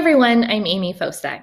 everyone, I'm Amy Fosek.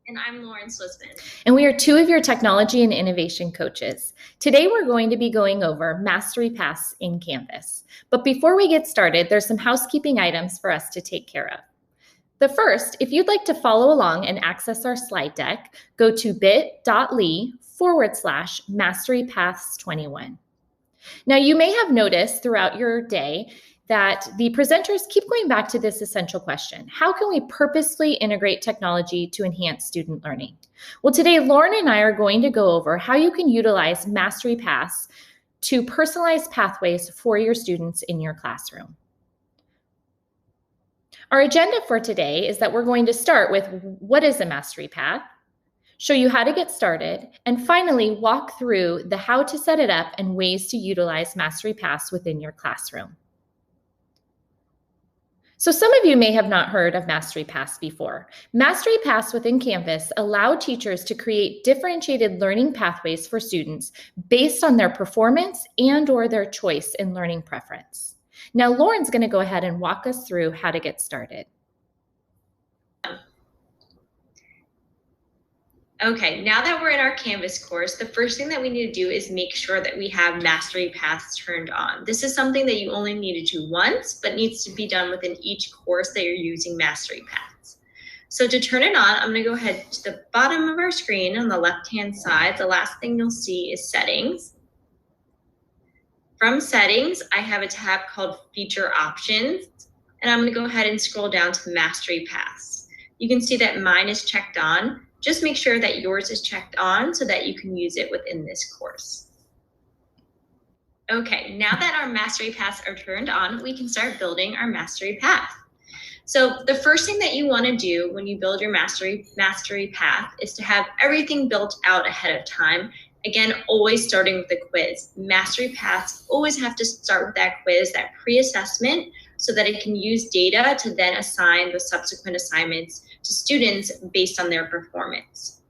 And I'm Lauren Swissman. And we are two of your technology and innovation coaches. Today we're going to be going over Mastery Paths in Canvas. But before we get started, there's some housekeeping items for us to take care of. The first, if you'd like to follow along and access our slide deck, go to bit.ly/masterypaths21. Now, you may have noticed throughout your day that the presenters keep going back to this essential question: how can we purposefully integrate technology to enhance student learning? Well, today, Lauren and I are going to go over how you can utilize Mastery Paths to personalize pathways for your students in your classroom. Our agenda for today is that we're going to start with what is a Mastery Path, show you how to get started, and finally walk through the how to set it up and ways to utilize Mastery Paths within your classroom. So some of you may have not heard of Mastery Paths before. Mastery Paths within Canvas allow teachers to create differentiated learning pathways for students based on their performance and/or their choice in learning preference. Now, Lauren's going to go ahead and walk us through how to get started. Okay, now that we're in our Canvas course, the first thing that we need to do is make sure that we have Mastery Paths turned on. This is something that you only need to do once, but needs to be done within each course that you're using Mastery Paths. So to turn it on, I'm going to go ahead to the bottom of our screen on the left-hand side. The last thing you'll see is Settings. From Settings, I have a tab called Feature Options, and I'm going to go ahead and scroll down to Mastery Paths. You can see that mine is checked on. Just make sure that yours is checked on so that you can use it within this course. Okay, now that our Mastery Paths are turned on, we can start building our Mastery Path. So the first thing that you want to do when you build your Mastery Path is to have everything built out ahead of time. Again, always starting with the quiz. Mastery Paths always have to start with that quiz, that pre-assessment, so that it can use data to then assign the subsequent assignments to students based on their performance.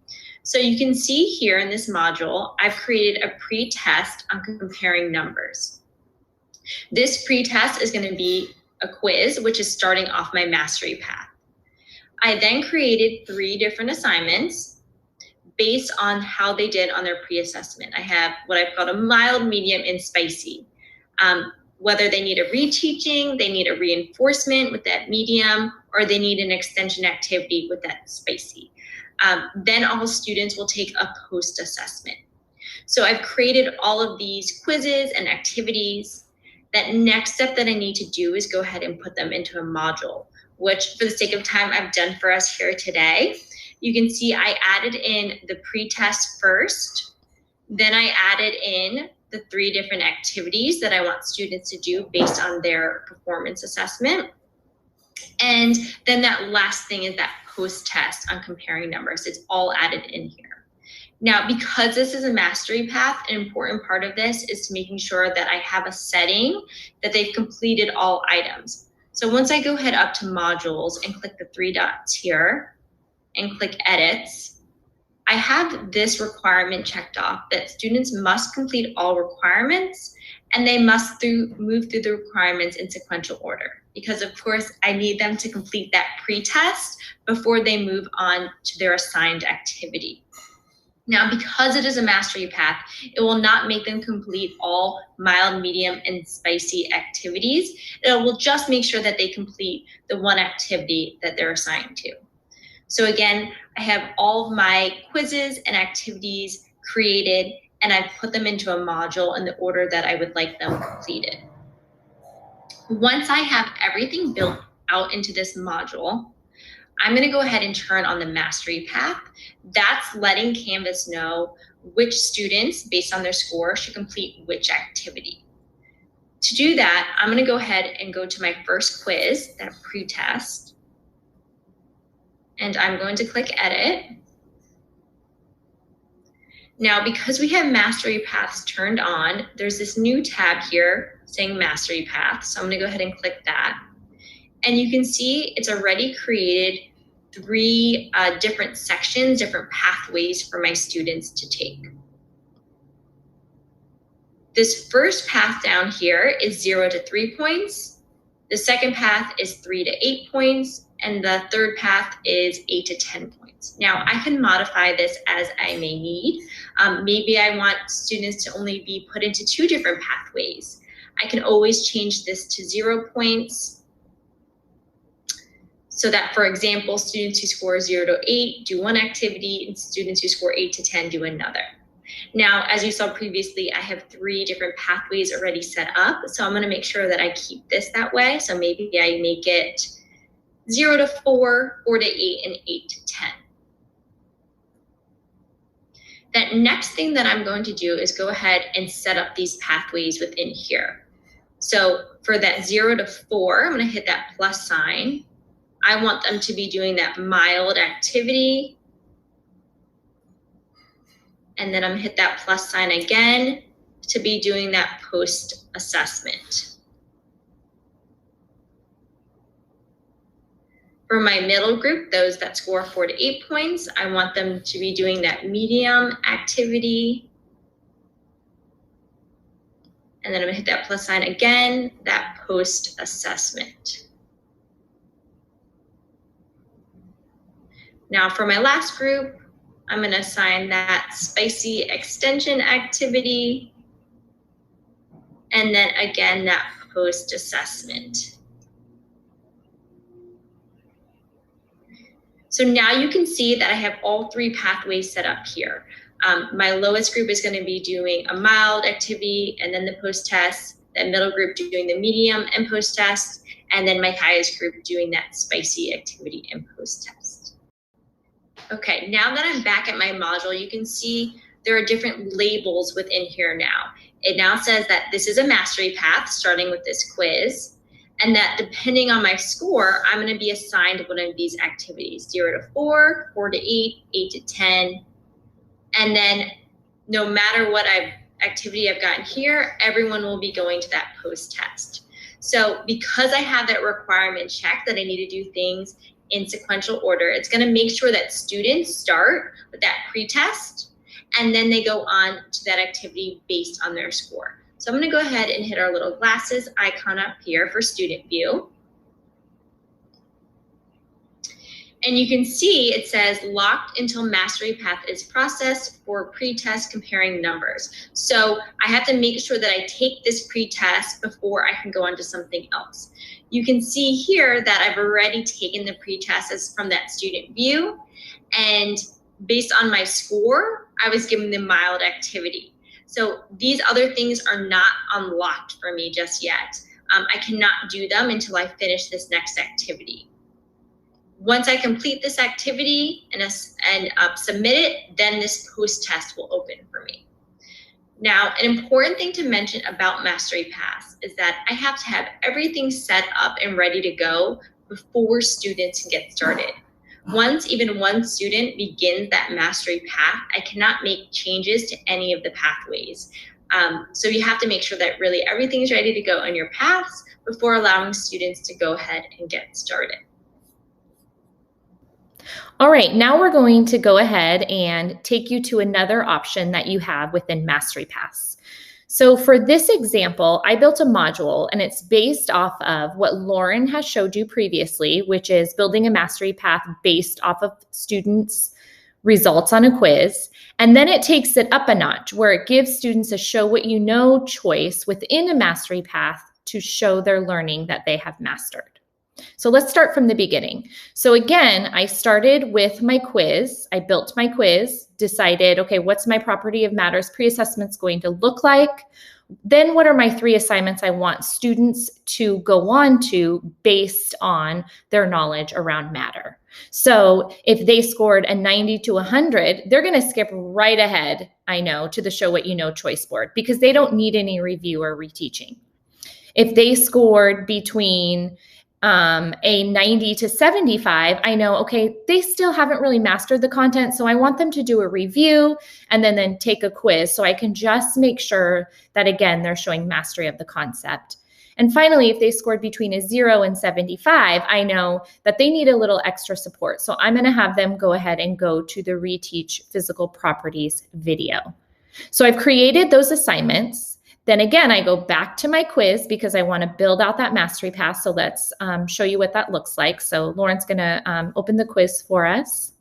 So you can see here in this module, I've created a pre-test on comparing numbers. This pre-test is going to be a quiz, which is starting off my Mastery Path. I then created 3 different assignments based on how they did on their pre-assessment. I have what I've called a mild, medium, and spicy. Whether they need a reteaching, they need a reinforcement with that medium, or they need an extension activity with that spicy. Then all students will take a post-assessment. So I've created all of these quizzes and activities. That next step that I need to do is go ahead and put them into a module, which for the sake of time I've done for us here today. You can see I added in the pre-test first, then I added in the 3 different activities that I want students to do based on their performance assessment. And then that last thing is that post-test on comparing numbers. It's all added in here. Now, because this is a Mastery Path, an important part of this is making sure that I have a setting that they've completed all items. So once I go ahead up to modules and click the 3 dots here and click edits, I have this requirement checked off that students must complete all requirements and they must move through the requirements in sequential order, because of course I need them to complete that pre-test before they move on to their assigned activity. Now, because it is a Mastery Path, it will not make them complete all mild, medium, and spicy activities. It will just make sure that they complete the one activity that they're assigned to. So again, I have all of my quizzes and activities created, and I've put them into a module in the order that I would like them completed. Once I have everything built out into this module, I'm going to go ahead and turn on the Mastery Path. That's letting Canvas know which students, based on their score, should complete which activity. To do that, I'm going to go ahead and go to my first quiz, that pre-test. And I'm going to click edit. Now, because we have Mastery Paths turned on, there's this new tab here saying Mastery Path. So I'm going to go ahead and click that. And you can see it's already created 3 different sections, different pathways for my students to take. This first path down here is 0 to 3 points. The second path is 3 to 8 points. and the third path is 8 to 10 points. Now, I can modify this as I may need. Maybe I want students to only be put into 2 different pathways. I can always change this to 0 points, so that, for example, students who score 0 to 8 do one activity, and students who score 8 to 10 do another. Now, as you saw previously, I have 3 different pathways already set up, so I'm going to make sure that I keep this that way. So maybe I make it 0 to 4, 4 to 8, and 8 to 10. That next thing that I'm going to do is go ahead and set up these pathways within here. So for that 0 to 4, I'm going to hit that plus sign. I want them to be doing that mild activity. And then I'm going to hit that plus sign again to be doing that post-assessment. For my middle group, those that score 4 to 8 points, I want them to be doing that medium activity. And then I'm going to hit that plus sign again, that post-assessment. Now for my last group, I'm going to assign that spicy extension activity, and then again that post-assessment. So now you can see that I have all 3 pathways set up here. My lowest group is going to be doing a mild activity and then the post-test, that middle group doing the medium and post-test, and then my highest group doing that spicy activity and post-test. Okay, now that I'm back at my module, you can see there are different labels within here now. It now says that this is a mastery path, starting with this quiz, and that depending on my score, I'm going to be assigned one of these activities, 0 to 4, 4 to 8, 8 to 10. And then no matter what activity I've gotten here, everyone will be going to that post-test. So because I have that requirement check that I need to do things in sequential order, it's going to make sure that students start with that pre-test and then they go on to that activity based on their score. So I'm going to go ahead and hit our little glasses icon up here for student view. And you can see it says locked until mastery path is processed for pre-test comparing numbers. So I have to make sure that I take this pre-test before I can go on to something else. You can see here that I've already taken the pre-test as from that student view, and based on my score, I was given the mild activity. So these other things are not unlocked for me just yet. I cannot do them until I finish this next activity. Once I complete this activity and submit it, then this post-test will open for me. Now, an important thing to mention about Mastery Pass is that I have to have everything set up and ready to go before students get started. Once even one student begins that Mastery Path, I cannot make changes to any of the pathways. So you have to make sure that really everything is ready to go on your paths before allowing students to go ahead and get started. All right, now we're going to go ahead and take you to another option that you have within Mastery Pass. So for this example, I built a module and it's based off of what Lauren has showed you previously, which is building a Mastery Path based off of students' results on a quiz. And then it takes it up a notch where it gives students a show what you know choice within a Mastery Path to show their learning that they have mastered. So let's start from the beginning. So again, I started with my quiz. I built my quiz, decided, okay, what's my property of matters pre-assessments going to look like? Then what are my 3 assignments I want students to go on to based on their knowledge around matter? So if they scored a 90 to 100, they're going to skip right ahead, I know, to the show what you know choice board because they don't need any review or reteaching. If they scored between a 90 to 75, I know, okay, they still haven't really mastered the content, so I want them to do a review and then take a quiz so I can just make sure that, again, they're showing mastery of the concept. And finally, if they scored between a 0 and 75, I know that they need a little extra support. So I'm going to have them go ahead and go to the Reteach Physical Properties video. So I've created those assignments. Then again, I go back to my quiz because I want to build out that mastery path. So let's show you what that looks like. So Lauren's going to open the quiz for us.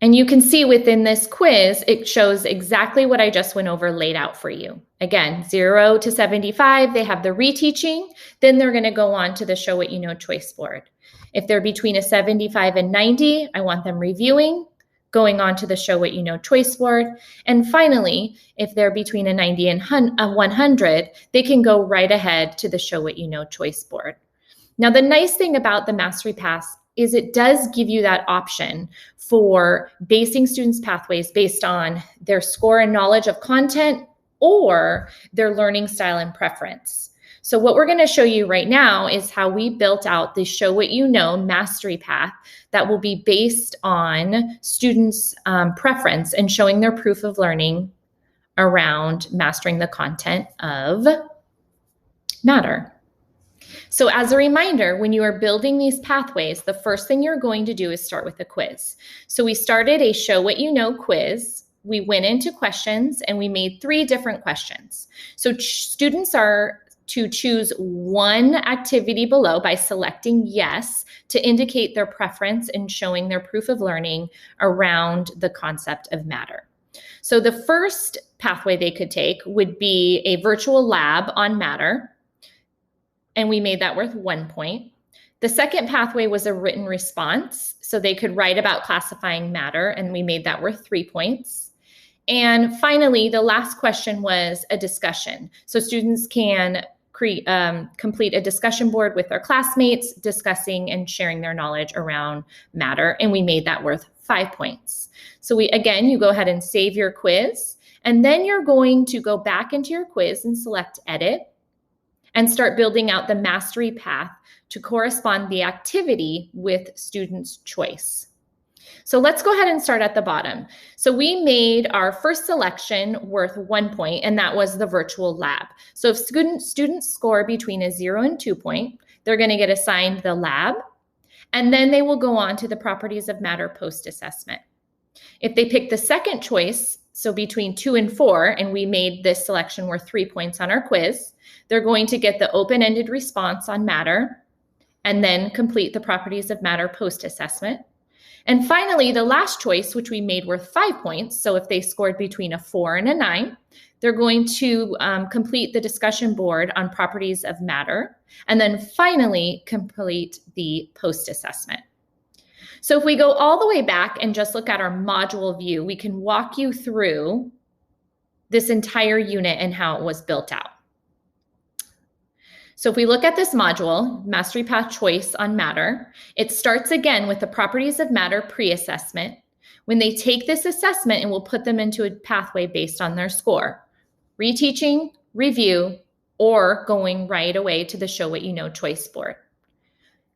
And you can see within this quiz, it shows exactly what I just went over laid out for you. Again, 0 to 75, they have the reteaching. Then they're going to go on to the Show What You Know choice board. If they're between a 75 and 90, I want them reviewing, going on to the Show What You Know choice board. And finally, if they're between a 90 and 100, they can go right ahead to the Show What You Know choice board. Now, the nice thing about the Mastery Path is it does give you that option for basing students' pathways based on their score and knowledge of content or their learning style and preference. So what we're going to show you right now is how we built out the Show What You Know Mastery Path that will be based on students' preference and showing their proof of learning around mastering the content of matter. So as a reminder, when you are building these pathways, the first thing you're going to do is start with a quiz. So we started a Show What You Know quiz. We went into questions and we made 3 different questions. So students are to choose one activity below by selecting yes to indicate their preference in showing their proof of learning around the concept of matter. So the first pathway they could take would be a virtual lab on matter, and we made that worth 1 point. The second pathway was a written response, so they could write about classifying matter, and we made that worth 3 points. And finally, the last question was a discussion. So students can complete a discussion board with their classmates, discussing and sharing their knowledge around matter, and we made that worth 5 points. So you go ahead and save your quiz, and then you're going to go back into your quiz and select edit, and start building out the mastery path to correspond the activity with students' choice. So let's go ahead and start at the bottom. So we made our first selection worth 1 point, and that was the virtual lab. So if students score between a 0 and 2 point, they're going to get assigned the lab, and then they will go on to the properties of matter post-assessment. If they pick the second choice, so between 2 and 4, and we made this selection worth 3 points on our quiz, they're going to get the open-ended response on matter and then complete the properties of matter post-assessment. And finally, the last choice, which we made worth 5 points, so if they scored between a 4 and a 9, they're going to complete the discussion board on properties of matter, and then finally complete the post-assessment. So if we go all the way back and just look at our module view, we can walk you through this entire unit and how it was built out. So if we look at this module, Mastery Path Choice on Matter, it starts again with the properties of matter pre-assessment. When they take this assessment, and we'll put them into a pathway based on their score, reteaching, review, or going right away to the Show What You Know choice board.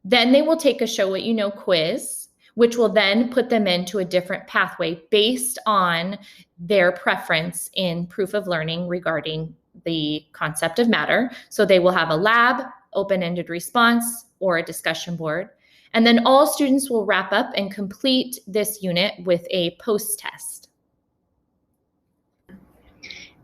Then they will take a Show What You Know quiz, which will then put them into a different pathway based on their preference in proof of learning regarding the concept of matter. So they will have a lab, open-ended response, or a discussion board. And then all students will wrap up and complete this unit with a post-test.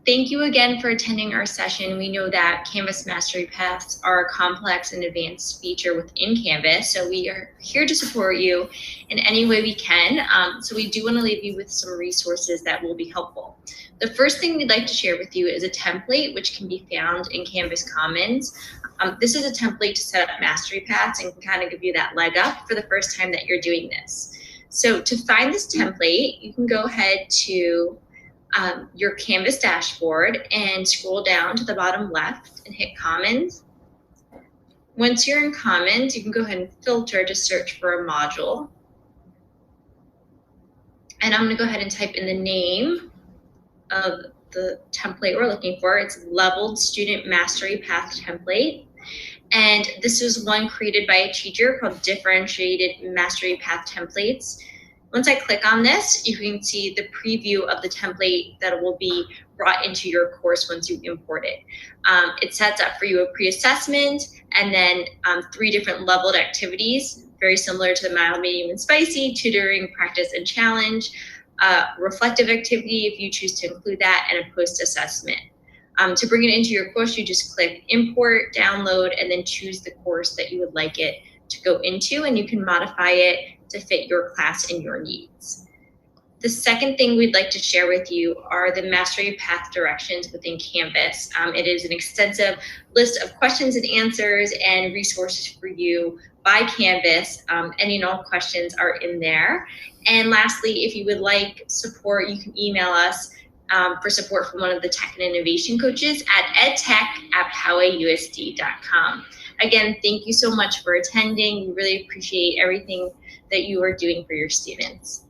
Thank you again for attending our session. We know that Canvas Mastery Paths are a complex and advanced feature within Canvas, so we are here to support you in any way we can. So we do want to leave you with some resources that will be helpful. The first thing we'd like to share with you is a template which can be found in Canvas Commons. This is a template to set up mastery paths and can kind of give you that leg up for the first time that you're doing this. So to find this template, you can go ahead to your Canvas dashboard and scroll down to the bottom left and hit Commons. Once you're in Commons, you can go ahead and filter to search for a module. And I'm going to go ahead and type in the name of the template we're looking for. It's Leveled Student Mastery Path Template. And this is one created by a teacher called Differentiated Mastery Path Templates. Once I click on this, you can see the preview of the template that will be brought into your course once you import it. It sets up for you a pre-assessment and then 3 different leveled activities, very similar to the mild, medium, and spicy, tutoring, practice, and challenge. reflective activity if you choose to include that, and a post-assessment. To bring it into your course, you just click import, download, and then choose the course that you would like it to go into, and you can modify it to fit your class and your needs. The second thing we'd like to share with you are the Mastery Path directions within Canvas. It is an extensive list of questions and answers and resources for you by Canvas. Any and all questions are in there. And lastly, if you would like support, you can email us for support from one of the tech and innovation coaches at edtech@powayusd.com. Again, thank you so much for attending. We really appreciate everything that you are doing for your students.